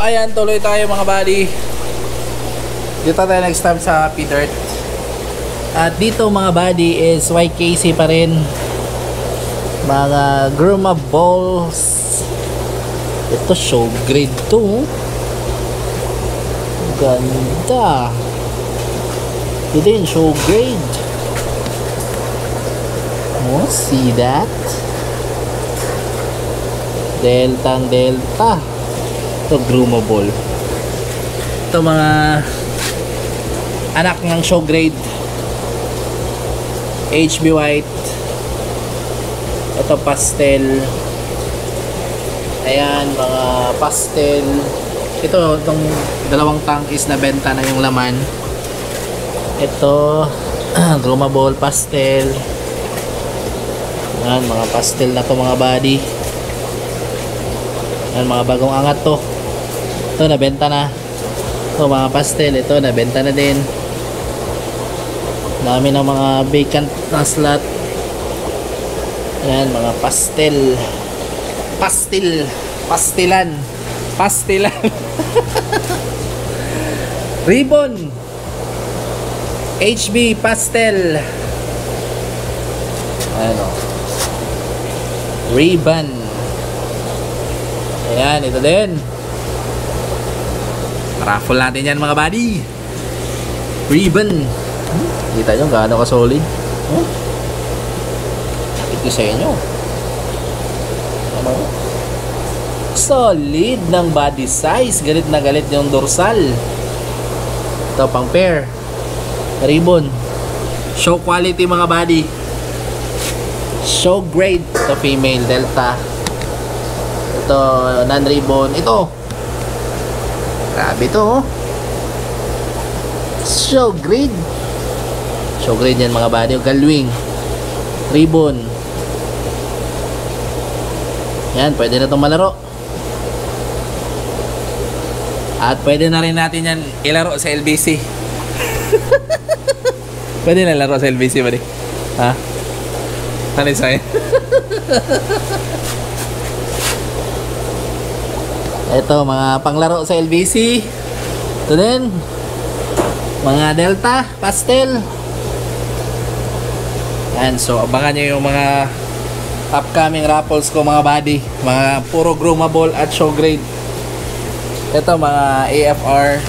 ayan, tuloy tayo mga buddy. Dito tayo next time sa P-Dirt. At dito mga buddy is YKC pa rin. Mga Gruma balls. Ito show grade 2. Ganda. Ito din show grade. Oh, see that? Delta. Ito Gruma ball. Ito mga anak ng show grade. HB white. Ito pastel. Ayan, mga pastel. Itong dalawang tank is nabenta na yung laman. Ito Gruma ball pastel. Ayan, mga pastel na to mga buddy. Ayan, mga bagong angat to. Ito nabenta na. Ito mga pastel, ito nabenta na din. Dami ng mga vacant na slot. Ayan, mga pastel. Pastilan. Ribbon. HB pastel. Ayan o. Ribbon. Ayan, ito din. Raffle natin yan mga buddy. Ribbon. Kita nyo gaano ka solid. Ito sa inyo. Ano? Solid ng body size. Galit na galit yung dorsal. Ito pang pair. Ribbon. Show quality mga buddy. Show grade. Ito female delta. Ito non-ribbon. Ito. Grabe ito oh. Show grade. Show grade yan mga buddy. Galwing. Ribbon. Yan, pwede na itong malaro. At pwede na rin natin yan ilaro sa LBC. Pwede na laro sa LBC ba di? Ha? Ano sa'yo? Ito, mga panglaro sa LBC. Ito din. Mga delta, pastel. Yan, so abangan nyo yung mga upcoming raffles ko mga buddy. Mga puro Gruma ball at show grade. Ito mga AFR.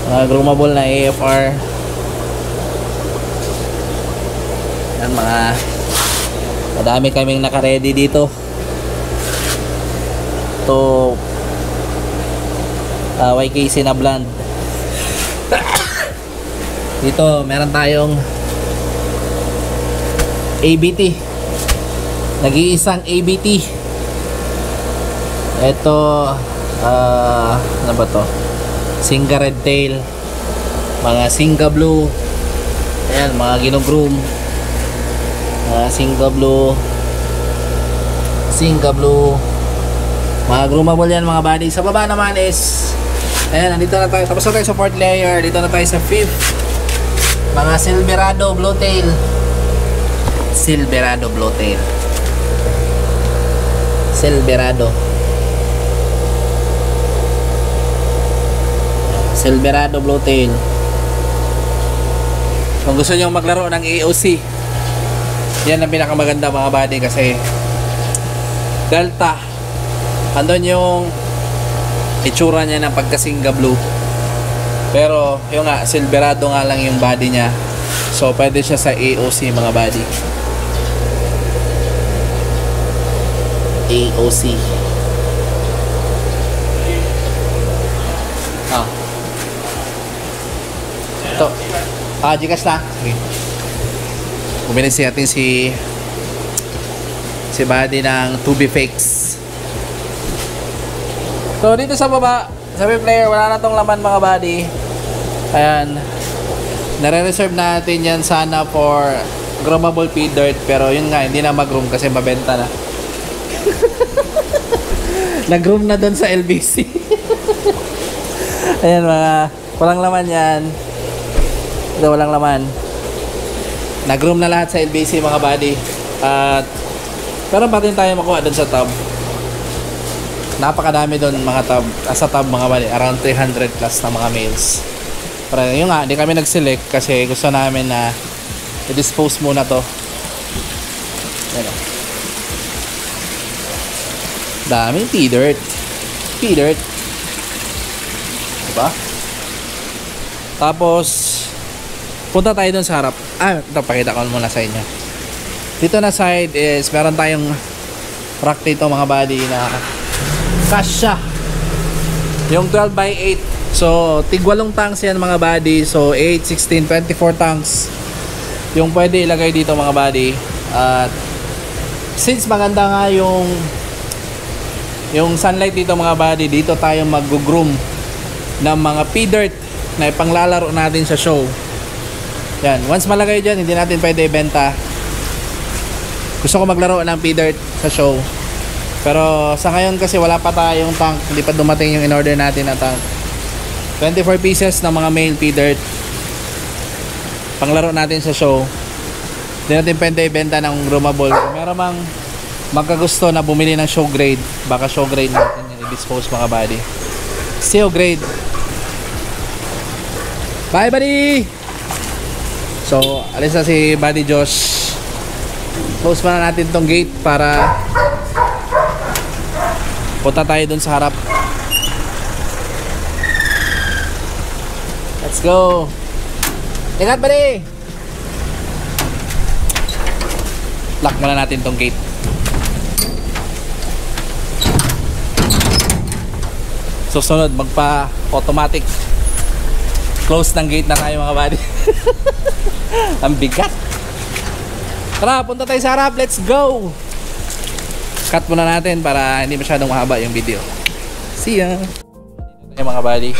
Mga Gruma ball na AFR. Yan, mga madami kaming naka-ready dito. Ito YKC na blend. Dito meron tayong ABT. Nag-iisang ABT. Ito ano ba to? Singa red tail. Mga Singa blue. Ayan, mga ginugroom. Singa blue. Mga Gruma ball yan mga buddy. Sa baba naman is ayan, nandito na tayo. Tapos na tayo sa 4th layer. Dito na tayo sa 5th. Mga Silverado blowtail. Silverado blowtail. Kung gusto nyo maglaro ng AOC, yan ang pinakamaganda mga buddy kasi delta. Andun yung itsura niya ng pagka-Singa blue. Pero yung nga, Silverado nga lang yung body niya. So pwede siya sa AOC mga buddy. AOC. Ito. Gcash na. Okay. Bumili natin si buddy ng 2B Fakes. So dito sa baba, sabi player, wala na tong laman mga buddy. Ayan. Nare-reserve natin yan sana for Grumable P-Dirt. Pero yun nga, hindi na mag-room kasi mabenta na. Nag-room na doon sa LBC. Ayan mga, walang laman yan. Ito walang laman. Nag-room na lahat sa LBC mga buddy. At pero pa rin tayo makuha doon sa tab. napakadami doon mga tab, sa tab mga bali, around 300 plus na mga males. Pero yun nga, di kami nag-select kasi gusto namin na i-dispose muna to. Yan o. Daming pea-dirt. Pea-dirt. Diba? Tapos, punta tayo dun sa harap. Ito, pakita ko muna sa inyo. Dito na side is, meron tayong rack dito mga body na kasya. Yung 12 by 8. So, tig-8 tanks yan mga body. So, 8, 16, 24 tanks. Yung pwede ilagay dito mga body. At, since maganda nga yung sunlight dito mga body, dito tayo mag-groom ng mga pea-dirt na ipanglalaro natin sa show. Yan, once malagay dyan, hindi natin pwede ibenta. Gusto ko maglaro ng pea-dirt sa show. Pero sa ngayon kasi wala pa tayong tank, hindi pa dumating yung in-order natin na tank. 24 pieces ng mga male pea-dirt. Panglaro natin sa show. Hindi natin pwede ibenta ng groomable. Kung meron mang magkagusto na bumili ng show grade, baka show grade natin yan i-dispose mga body. Show grade. Bye buddy! So, alis na si Buddy Josh. Close muna natin tong gate para punta tayo dun sa harap. Let's go! Ingat buddy! Lock muna natin tong gate. Susunod, magpa-automatic close ng gate na tayo mga buddy. Ang bigat. Tara, punta tayo sa harap. Let's go. Cut muna natin para hindi masyadong mahaba yung video. See ya. Dito tayo mga buddy.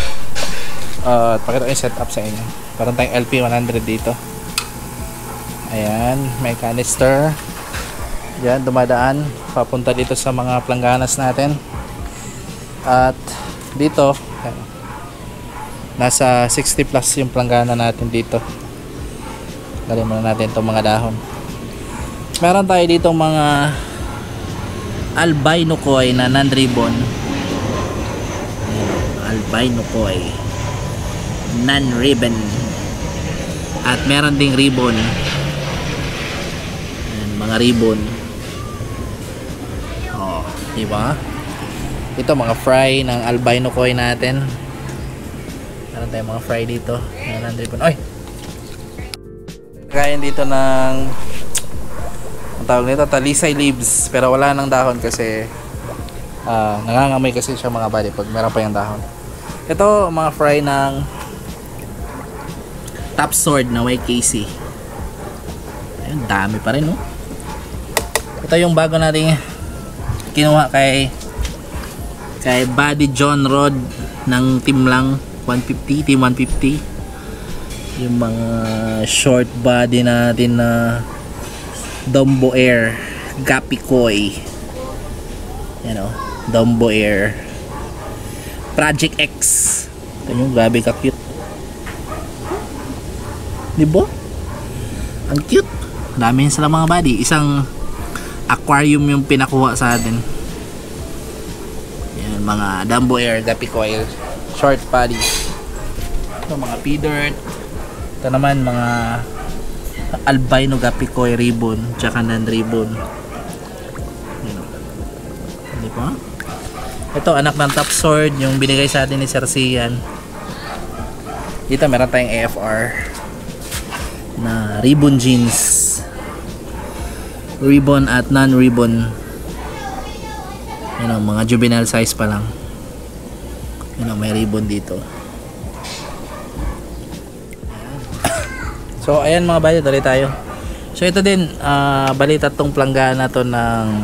Pakita ko yung setup sa inyo. Parang tayong LP100 dito. Ayan, may canister. Yan, dumadaan papunta dito sa mga plangganas natin. At dito nasa 60 plus yung planggana natin dito. Dali muna natin itong mga dahon. Meron tayo dito mga albino koi na non-ribbon. Albino koi non-ribbon. At meron ding ribbon. Ayan, mga ribbon. Oh, diba? Ito mga fry ng albino koi natin. Meron tayong mga fry dito. Non-ribbon. Oy! Kaya dito ng ang tawag nito, talisay leaves, pero wala nang dahon kasi nangangamoy kasi siya mga buddy pag meron pa yung dahon. Ito mga fry ng top sword na YKC. Ayun, dami pa rin, no? Ito yung bago nating kinuha kay Buddy John Rod ng Team Lang 150, Team 150. Yung mga short body natin na Dumbo Air Gapi Koi. Yan o, Dumbo Air Project X. Ito yung grabe ka cute, diba? Ang cute. Dami sila mga body. Isang aquarium yung pinakuha sa atin. Yan, mga Dumbo Air Gapi Koi short body. Ito mga pea-dirt. Ito naman mga albino Gapi Koi ribbon tsaka non-ribbon. Hindi pa? Ito anak ng top sword yung binigay sa atin ni Sir Sian. Dito meron tayong AFR na ribbon jeans, ribbon at non-ribbon. Yan o, mga juvenile size pa lang. Yan o, may ribbon dito. So ayan mga buddy, dali tayo. So ito din, bali tatlong planggana to ng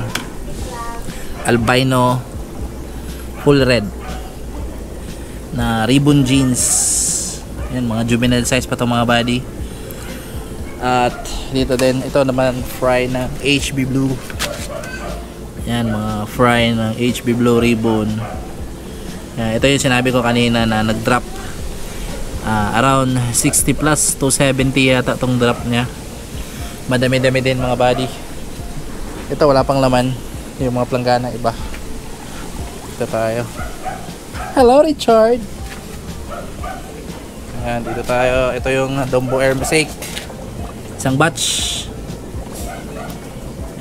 albino full red na ribbon jeans. Ayan, mga juvenile size pa to mga buddy. At dito din, ito naman fry ng HB Blue. Ayan, mga fry ng HB Blue ribbon. Ayan, ito yung sinabi ko kanina na nag-drop. Around 60 plus to 70 yata tong drop niya. Madami-dami din mga body. Ito wala pang laman. Yung mga planggana iba. dito tayo. Hello, Richard. Ayan, dito tayo. Ito yung Dombo Air Mosaic. Isang batch.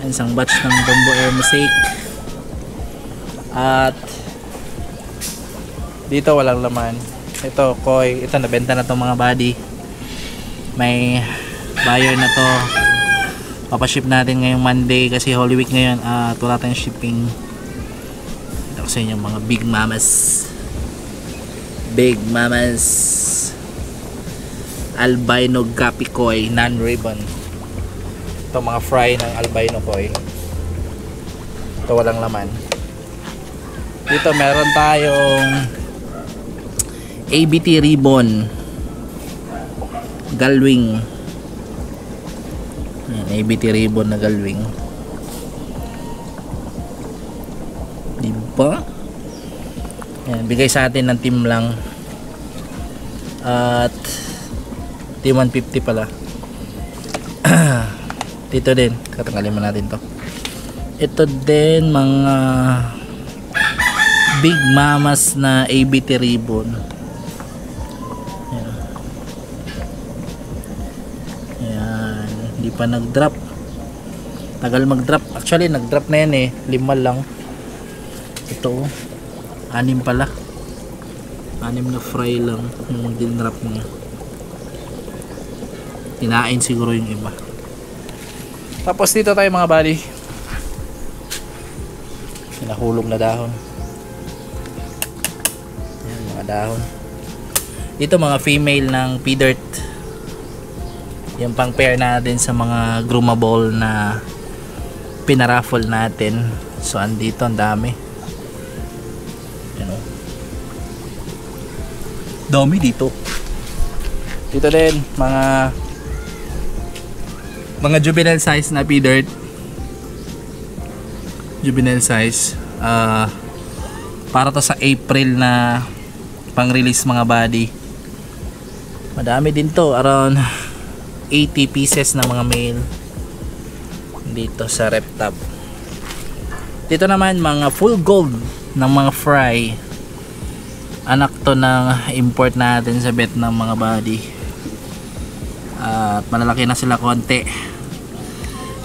Ayan, isang batch ng Dombo Air Mosaic. At dito walang laman. Ito, koi. Ito, nabenta na itong mga body. May buyer na to. Papaship natin ngayong Monday kasi Holy Week ngayon. At wala tayong shipping. Ito kasi yung mga big mamas. Big mamas. Albino Guppy Koi non-ribbon. Ito mga fry ng albino koi. Ito walang laman. Dito meron tayong ABT ribbon galwing. Ayan, ABT ribbon na galwing. Diba? Ayan, bigay sa atin ng team lang. At team 150 pala. Dito din, katanggalin mo natin to. Ito din mga big mamas na ABT ribbon. Ayan. Ayan, hindi pa nag-drop. Tagal mag-drop. Actually, nag-drop na yan eh. 5 lang. Ito, 6 pala. 6 na fry lang yung din-drop niya. Kinain siguro yung iba. Tapos dito tayo mga buddy. Nahulog na dahon. Ayan, mga dahon. Dito mga female ng P-Dirt. Yung pang pair natin sa mga groomable na pinaraffle natin. So andito ang dami. Ayan, oh. Dami dito. Dito din mga juvenile size na P-Dirt. Juvenile size. Para to sa April na pang release mga body. Madami din to, around 80 pieces na mga male dito sa RepTab. Dito naman mga full gold ng mga fry. Anak to ng import natin sa Vietnam mga body. At malalaki na sila konti.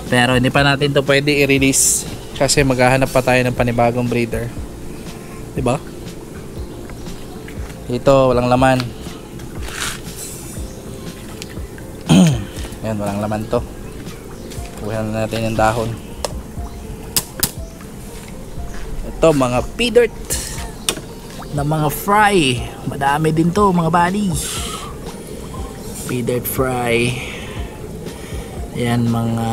Pero hindi pa natin to pwede i-release kasi maghahanap pa tayo ng panibagong breeder. Diba? Dito walang laman. Ayan, walang laman to. Kuha na natin yung dahon. Ito mga P-Dirt na mga fry. Madami din to mga buddy. P-Dirt fry. Ayan, mga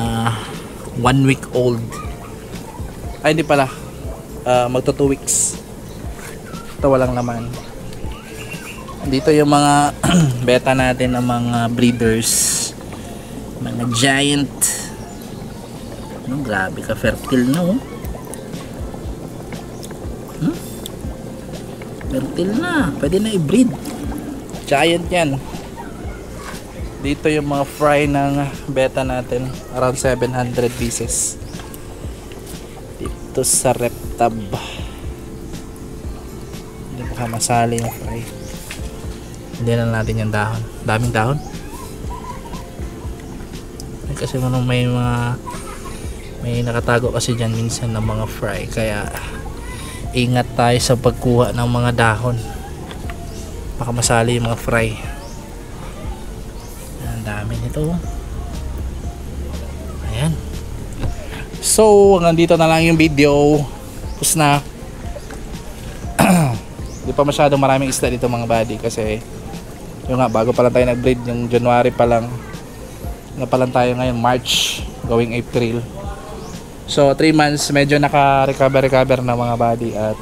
1 week old. Ay hindi pala, magto 2 weeks. Ito walang laman. Dito yung mga beta natin ng mga breeders, mga giant. Grabe ka fertile no. Fertile na, pwede na i-breed. Giant yan. Dito yung mga fry ng beta natin, around 700 pieces. Dito sa RepTab. Hindi pa masali yung fry. Hindi na natin yung dahon. Daming dahon. Kasi may nakatago kasi dyan minsan ng mga fry. Kaya ingat tayo sa pagkuha ng mga dahon. Baka masali yung mga fry. Dami nito. Ayan. So hanggang dito na lang yung video. Tapos na. Di pa masyadong maraming isda dito mga buddy. Kasi yung nga bago pa lang tayo nag-breed. Yung January pa lang. Nga pa lang tayo ngayon March going April. So 3 months medyo naka-recover na mga buddy. At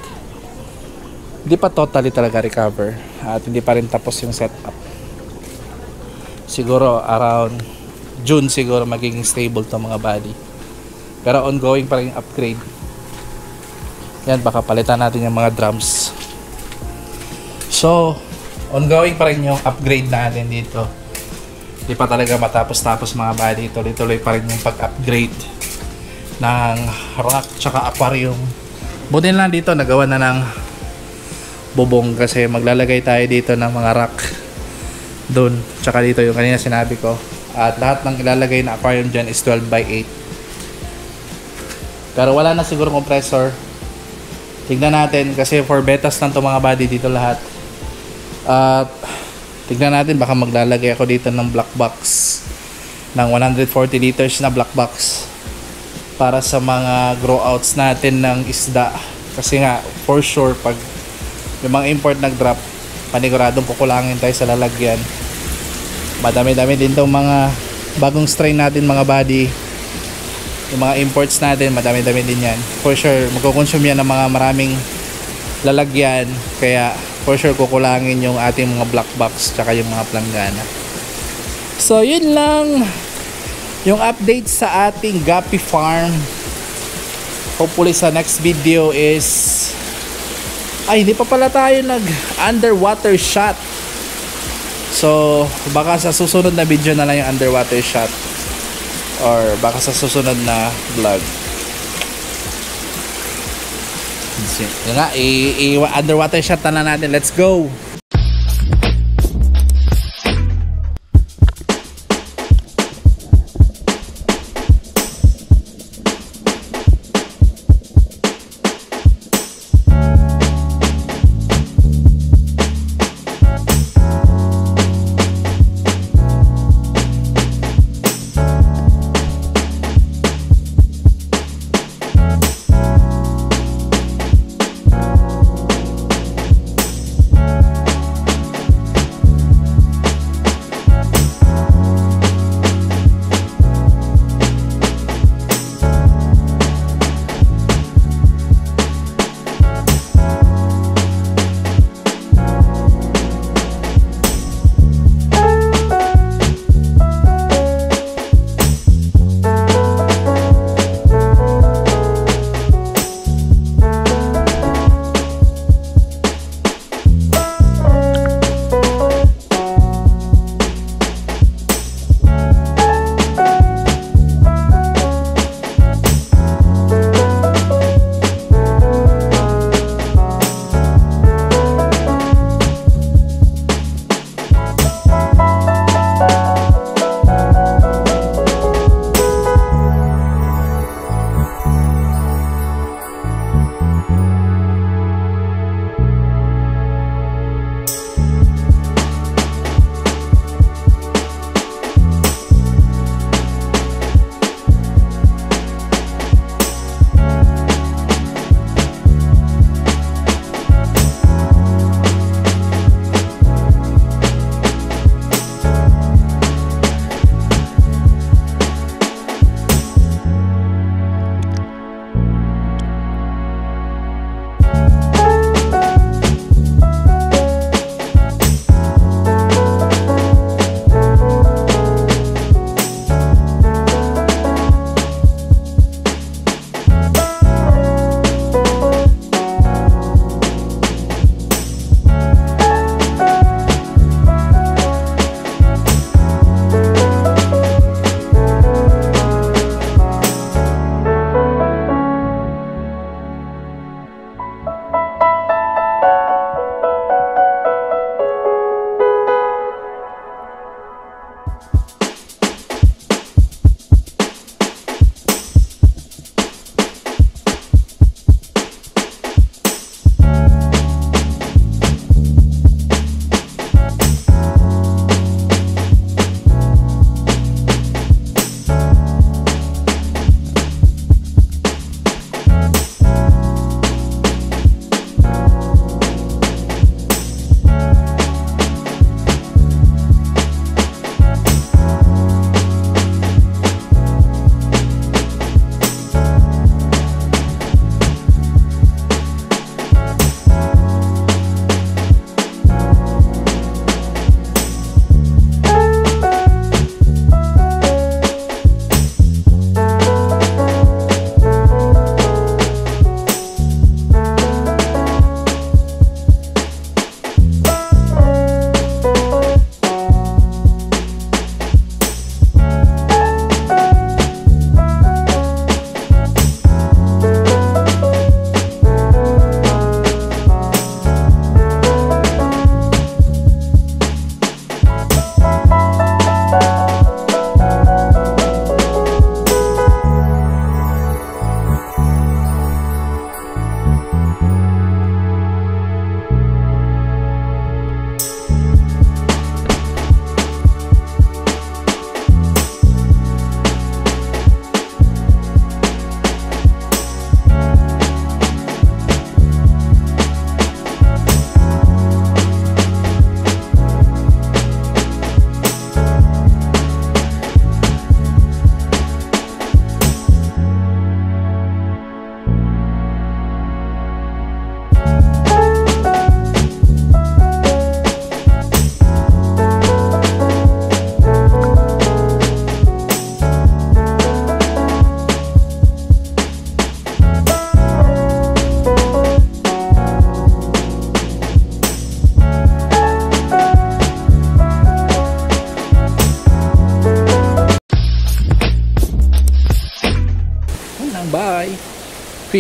hindi pa totally talaga recover. At hindi pa rin tapos yung setup. Siguro around June siguro magiging stable to mga body. Pero ongoing pa rin yung upgrade. Yan, baka palitan natin yung mga drums. So ongoing pa rin yung upgrade natin dito. Hindi pa talaga matapos-tapos mga body. Tuloy-tuloy pa rin yung pag-upgrade ng rack tsaka aquarium Buti lang dito nagawa na ng bubong kasi maglalagay tayo dito ng mga rack doon. Tsaka dito yung kanina sinabi ko. At lahat ng ilalagay na aquarium dyan is 12 by 8. Pero wala na siguro compressor. Tignan natin kasi for betas lang to mga buddy dito lahat. At tignan natin baka maglalagay ako dito ng black box ng 140 liters na black box para sa mga grow outs natin ng isda. Kasi nga for sure pag yung mga import nag-drop, paniguradong kukulangin tayo sa lalagyan. Madami-dami din tong mga bagong strain natin mga buddy. Yung mga imports natin, madami-dami din yan. For sure, magkukonsume yan ng mga maraming lalagyan. Kaya for sure kukulangin yung ating mga black box tsaka yung mga planggana. So yun lang yung update sa ating Guppy Farm. Hopefully sa next video is hindi pa pala tayo nag underwater shot. So baka sa susunod na video na lang yung underwater shot, or baka sa susunod na vlog. Yun nga, underwater shot na natin. Let's go.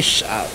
Fish out.